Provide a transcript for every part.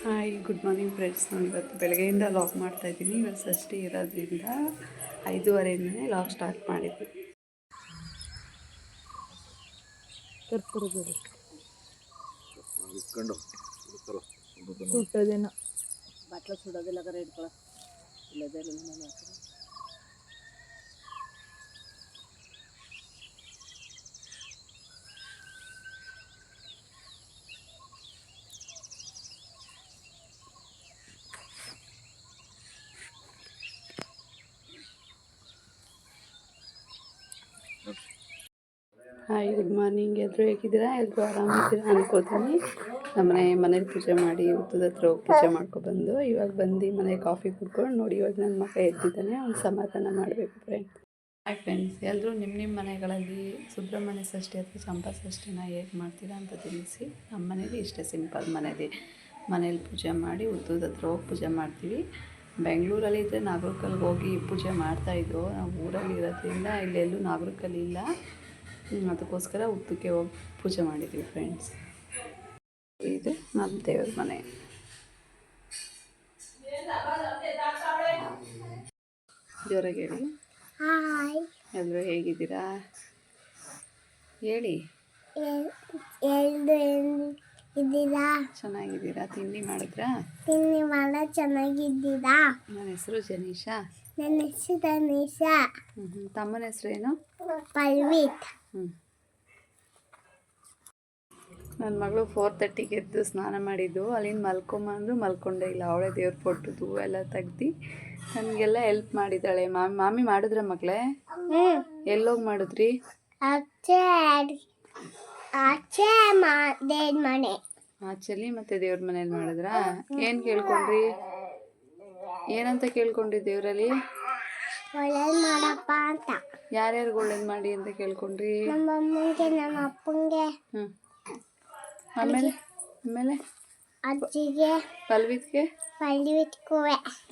Hi good morning friends. ನಾನು ಇವತ್ತು ಬೆಳಗ್ಗೆಯಿಂದ ಲಾಗ್ ಮಾಡ್ತಾಯಿದ್ದೀನಿ. ಇವತ್ತು ಷಷ್ಠಿ ಇರೋದ್ರಿಂದ 5:30ಇಂದನೇ ಲಾಗ್ ಸ್ಟಾರ್ಟ್ ಮಾಡಿದ್ವಿ. ಸುಟ್ಟೋದೇನೋ ಬಟ್ಲ ಸುಡೋದಿಲ್ಲ ಕರೆ ಇಟ್ಕೊಳ್ಳೋ ಇಲ್ಲದೆ ಹಾಯ್ ಗುಡ್ ಮಾರ್ನಿಂಗ್. ಎಲ್ಲರೂ ಹೇಗಿದ್ದೀರಾ? ಎಲ್ಲರೂ ಆರಾಮಿದ್ದೀರಾ ಅನ್ಕೋತೀನಿ. ಮನೇಲಿ ಪೂಜೆ ಮಾಡಿ ಹುತ್ತದ ಹತ್ರ ಹೋಗಿ ಪೂಜೆ ಮಾಡ್ಕೊಬಂದು ಇವಾಗ ಬಂದು ಮನೆಗೆ ಕಾಫಿ ಕುಡ್ಕೊಂಡು ನೋಡಿ ಇವಾಗ ನನ್ನ ಮಗ ಎದ್ದಿದ್ದಾನೆ. ಅವ್ನು ಸಮಾಧಾನ ಮಾಡಬೇಕು ಫ್ರೆಂಡ್ಸ್. ಹಾಯ್ ಫ್ರೆಂಡ್ಸ್, ಎಲ್ಲರೂ ನಿಮ್ಮ ಮನೆಗಳಲ್ಲಿ ಸುಬ್ರಹ್ಮಣ್ಯ ಷಷ್ಠಿ ಅಥವಾ ಚಂಪಾ ಷಷ್ಠಿನ ಹೇಗೆ ಮಾಡ್ತೀರಾ ಅಂತ ತಿಳಿಸಿ. ನಮ್ಮ ಮನೇಲಿ ಇಷ್ಟೇ ಸಿಂಪಲ್. ಮನೇಲಿ ಪೂಜೆ ಮಾಡಿ ಹುತ್ತದ ಹತ್ರ ಹೋಗಿ ಪೂಜೆ ಮಾಡ್ತೀವಿ. ಬೆಂಗಳೂರಲ್ಲಿ ಇದ್ದರೆ ನಾಗರಕಲ್ಲಿಗೆ ಹೋಗಿ ಪೂಜೆ ಮಾಡ್ತಾಯಿದ್ದೋ. ನಾವು ಊರಲ್ಲಿ ಇರೋದ್ರಿಂದ ಇಲ್ಲೆಲ್ಲೂ ನಾಗರಕಲ್ಲಿ ಇಲ್ಲ, ಅದಕ್ಕೋಸ್ಕರ ಹುತ್ತಕ್ಕೆ ಹೋಗಿ ಪೂಜೆ ಮಾಡಿದ್ದೀವಿ ಫ್ರೆಂಡ್ಸ್. ಇದು ನಮ್ಮ ದೇವ್ರ ಮನೆ. ಜೋರಾಗಿ ಹೇಳಿ. ಎಲ್ಲರೂ ಹೇಗಿದ್ದೀರಾ ಹೇಳಿ. ಚೆನ್ನಾಗಿದ್ದೀರಾ? ತಿಂಡಿ ಮಾಡಿದ್ರಾ? ಚೆನ್ನಾಗಿದ್ದೀರಾ? ನನ್ನ ಹೆಸರು ಜನೀಶಾ. ನನ್ನ ಹೆಸರು ತನಿಷಾ. ತಮ್ಮನ ಹೆಸರೇನು? ಪಲ್ವಿತ್. ನನ್ನ ಮಗಳು 4:30ಗೆ ಎದ್ದು ಸ್ನಾನ ಮಾಡಿದ್ದು. ಅಲ್ಲಿಂದ ಮಲ್ಕೊಂಡೇ ಇಲ್ಲ. ಅವಳೇ ದೇವ್ರ ಫೋಟೋದು ಎಲ್ಲ ತೆಗ್ದು ನನಗೆಲ್ಲ ಹೆಲ್ಪ್ ಮಾಡಿದ್ದಾಳೆ. ಮಾಮಿ ಮಾಡಿದ್ರ ಮಗಳೇ? ಎಲ್ಲೋಗಿ ಮಾಡಿದ್ರಿ? ಆಚೆಲಿ ಮತ್ತೆ ದೇವ್ರ ಮನೇಲಿ ಮಾಡಿದ್ರಾ? ಏನು ಕೇಳ್ಕೊಂಡ್ರಿ? ಏನಂತ ಕೇಳ್ಕೊಂಡ್ರಿ ದೇವರಲ್ಲಿ? ಒಳ್ಳೇದು ಮಾಡಪ್ಪ ಅಂತ. ಯಾರ್ಯಾರಿಗೆ ಒಳ್ಳೇದು ಮಾಡಿ ಅಂತ ಕೇಳ್ಕೊಂಡ್ರಿ? ನಮ್ಮ ಅಮ್ಮಂಗೆ, ನಮ್ಮ ಅಪ್ಪಂಗೆ, ಆಮೇಲೆ ಅಜ್ಜಿಗೆ, ಪಲ್ವಿತ್ಗೆ.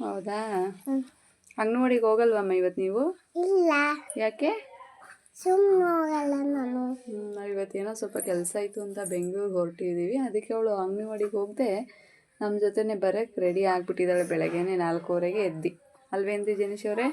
ಹೌದಾ? ಅಂಗನವಾಡಿಗೆ ಹೋಗಲ್ವಮ್ಮ ಇವತ್ತು ನೀವು? ಇಲ್ಲ. ಯಾಕೆ? ಸುಮ್ಮನೆ ಹೋಗಲ್ಲ ನಾನು. ನಾವು ಇವತ್ತೇನೋ ಸ್ವಲ್ಪ ಕೆಲಸ ಆಯಿತು ಅಂತ ಬೆಂಗಳೂರಿಗೆ ಹೊರಟಿದ್ದೀವಿ. ಅದಕ್ಕೆ ಅವಳು ಅಂಗನವಾಡಿಗೆ ಹೋಗದೆ ನಮ್ಮ ಜೊತೆನೇ ಬರೋಕ್ಕೆ ರೆಡಿ ಆಗಿಬಿಟ್ಟಿದ್ದಾಳೆ. ಬೆಳಗ್ಗೆನೇ 4:15ಗೆ ಎದ್ದು. ಅಲ್ವೇನ್ರಿ ಜನೀಶ್ ಅವರೇ?